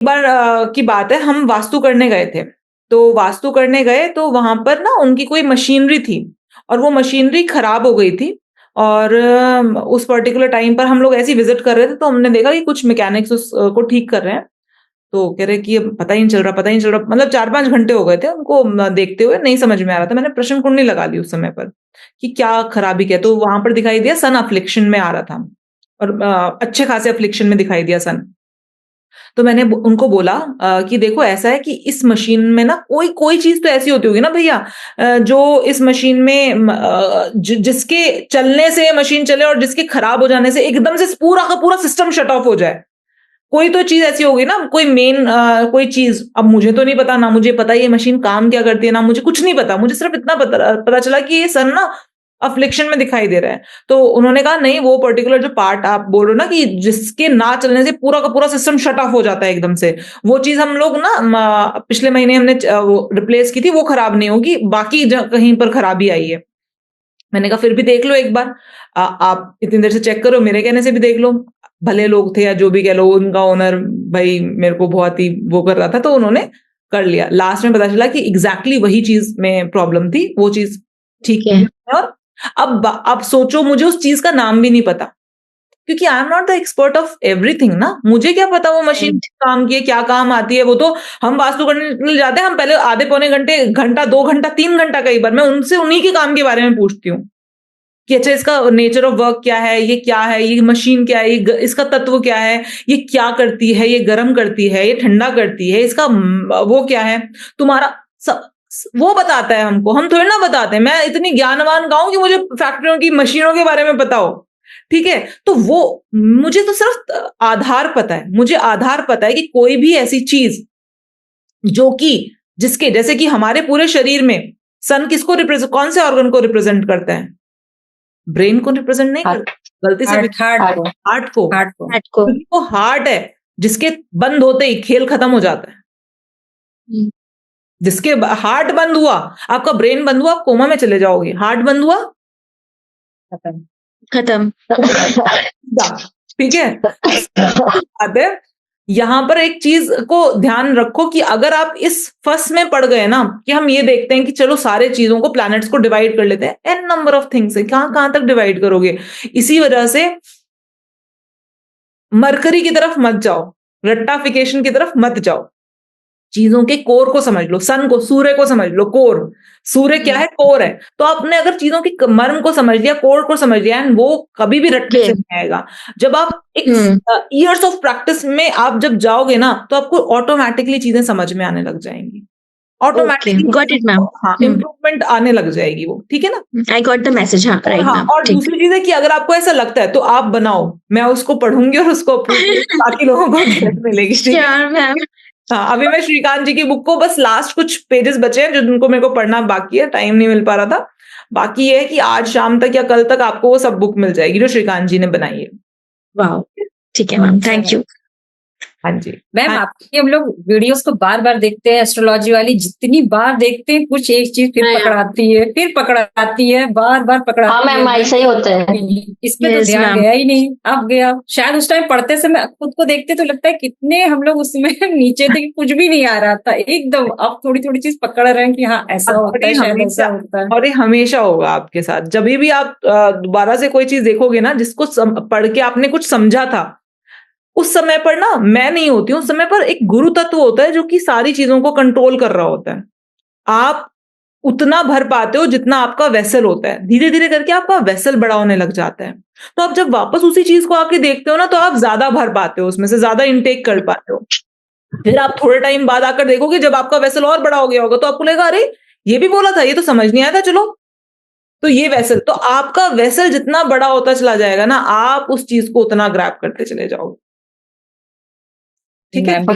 बार की बात है, हम वास्तु करने गए थे। तो वास्तु करने गए तो वहाँ पर ना उनकी कोई मशीनरी थी और वो मशीनरी खराब हो गई थी और उस पर्टिकुलर टाइम पर हम लोग ऐसे ही विज़िट कर रहे थे, तो हमने देखा कि कुछ मैकेनिक्स को ठीक कर रहे हैं। तो कह रहे कि अब पता ही नहीं चल रहा, मतलब 4-5 घंटे हो गए थे उनको देखते हुए, नहीं समझ में आ रहा था। मैंने प्रश्न कुंडली लगा ली उस समय पर कि क्या खराबी क्या है? तो वहाँ पर दिखाई दिया सन अफ़्लिक्शन में आ रहा था और अच्छे खासे अफ़्लिक्शन में दिखाई दिया सन। तो मैंने उनको बोला कि देखो ऐसा है कि इस मशीन में ना कोई कोई चीज तो ऐसी होती होगी ना भैया, जो इस मशीन में जिसके चलने से मशीन चले और जिसके खराब हो जाने से एकदम से पूरा का पूरा सिस्टम शट ऑफ हो जाए। कोई तो चीज ऐसी होगी ना, कोई मेन कोई चीज। अब मुझे तो नहीं पता, ना मुझे पता ये मशीन काम क्या करती है, ना मुझे कुछ नहीं पता। मुझे सिर्फ इतना पता चला कि ये सन ना अफ्लिक्शन में दिखाई दे रहा है। तो उन्होंने कहा नहीं, वो पर्टिकुलर जो पार्ट आप बोल रहे हो ना कि जिसके ना चलने से पूरा का पूरा सिस्टम शट ऑफ हो जाता है एकदम से, वो चीज हम लोग ना पिछले महीने हमने वो रिप्लेस की थी, वो खराब नहीं होगी, बाकी कहीं पर खराबी आई है। मैंने कहा फिर भी देख लो एक बार, आप इतनी देर से चेक करो, मेरे कहने से भी देख लो। भले लोग थे या जो भी कह लो, उनका ओनर भाई मेरे को बहुत ही वो कर रहा था, तो उन्होंने कर लिया। लास्ट में पता चला कि एग्जैक्टली वही चीज में प्रॉब्लम थी, वो चीज ठीक Okay. है। और अब सोचो, मुझे उस चीज का नाम भी नहीं पता, क्योंकि I am not the expert of everything ना। मुझे क्या पता वो मशीन Right. काम की है, क्या काम आती है। वो तो हम वास्तु करने के लिए जाते हैं, हम पहले आधे पौने घंटे, घंटा 2 घंटा 3 घंटा कई बार मैं उनसे उन्हीं के काम के बारे में पूछती हूँ कि अच्छा इसका नेचर ऑफ वर्क क्या है, ये क्या है, ये मशीन क्या है, इसका तत्व क्या है, ये क्या करती है, ये गर्म करती है, ये ठंडा करती है, इसका वो क्या है, तुम्हारा वो बताता है हमको, हम थोड़ी ना बताते हैं। मैं इतनी ज्ञानवान गाऊं कि मुझे फैक्ट्रियों की मशीनों के बारे में पता हो, ठीक है। तो वो मुझे तो सिर्फ आधार पता है, मुझे आधार पता है कि कोई भी ऐसी चीज जो कि जिसके जैसे कि हमारे पूरे शरीर में सन किसको रिप्रेजेंट, कौन से ऑर्गन को रिप्रेजेंट करता है? ब्रेन को रिप्रेजेंट नहीं Heart. करता, गलती से हार्ट हार्ट Heart. को हार्ट को, हार्ट को Heart को. क्योंकि वो हार्ट है जिसके बंद होते ही खेल खत्म हो जाता है। Hmm. जिसके हार्ट बंद हुआ, आपका ब्रेन बंद हुआ, आप कोमा में चले जाओगे। हार्ट बंद हुआ, खत्म। खत्म. ठीक है। बात है, यहाँ पर एक चीज को ध्यान रखो कि अगर आप इस फस में पड़ गए ना कि हम ये देखते हैं कि चलो सारे चीजों को, प्लैनेट्स को डिवाइड कर लेते हैं, एन नंबर ऑफ थिंग्स है, कहां कहां तक डिवाइड करोगे। इसी वजह से मरकरी की तरफ मत जाओ, रट्टाफिकेशन की तरफ मत जाओ। चीजों के कोर को समझ लो, सन को, सूर्य को समझ लो, कोर। सूर्य क्या है? कोर है। तो आपने अगर चीजों की मर्म को समझ लिया, कोर को समझ लिया, एंड वो कभी भी रटने से Okay. नहीं आएगा। जब आप एक Hmm. ईयर्स ऑफ प्रैक्टिस में आप जब जाओगे ना, तो आपको ऑटोमेटिकली चीजें समझ में आने लग जाएंगी। Okay. Automatically Got it, ma'am. हाँ, Hmm. इम्प्रूवमेंट आने लग जाएगी वो, ठीक है ना। I got the message. हाँ, और right, हाँ, ma'am. और ठीक. दूसरी चीज है कि अगर आपको ऐसा लगता है तो आप बनाओ, मैं उसको पढ़ूंगी और उसको अप्रूव करूंगी, बाकी लोगों को credit मिलेगी, ठीक है। Sure, ma'am. हाँ, अभी मैं श्रीकांत जी की बुक को, बस लास्ट कुछ पेजेस बचे हैं जो जिनको मेरे को पढ़ना बाकी है, टाइम नहीं मिल पा रहा था। बाकी ये है कि आज शाम तक या कल तक आपको वो सब बुक मिल जाएगी जो श्रीकांत जी ने बनाई है। Wow. ठीक है, ma'am. Thank you. हाँ जी। मैम, हाँ, आपकी हम लोग वीडियोस को बार बार देखते हैं, एस्ट्रोलॉजी वाली जितनी बार देखते हैं कुछ एक चीज फिर हाँ, पकड़ाती है, फिर पकड़ाती है, बार बार हाँ पकड़ाती मैम, है। ऐसा ही होता है. इसमें तो Yes, ध्यान ma'am. गया ही नहीं, अब गया। शायद उस टाइम पढ़ते समय खुद को देखते तो लगता है कितने हम लोग उसमें नीचे थे कि कुछ भी नहीं आ रहा था एकदम। अब थोड़ी थोड़ी चीज पकड़ रहे हैं कि हाँ ऐसा और होता ये है, शायद ऐसा हमेशा, होता है। और ये हमेशा होगा आपके साथ। जब भी आप दोबारा से कोई चीज देखोगे ना जिसको पढ़ के आपने कुछ समझा था, उस समय पर ना मैं नहीं होती हूँ, उस समय पर एक गुरु तत्व होता है जो कि सारी चीजों को कंट्रोल कर रहा होता है। आप उतना भर पाते हो जितना आपका वेसल होता है, धीरे धीरे करके आपका वेसल बड़ा होने लग जाता है। तो आप जब वापस उसी चीज को आके देखते हो ना, तो आप ज्यादा भर पाते हो, उसमें से ज्यादा इनटेक कर पाते हो। फिर आप थोड़े टाइम बाद आकर देखोगे जब आपका वेसल और बड़ा हो गया होगा, तो आपको लगेगा अरे ये भी बोला था, ये तो समझ नहीं आया था, चलो। तो ये वेसल, तो आपका वेसल जितना बड़ा होता चला जाएगा ना, आप उस चीज को उतना ग्रैब करते चले जाओगे, ठीक है। मैम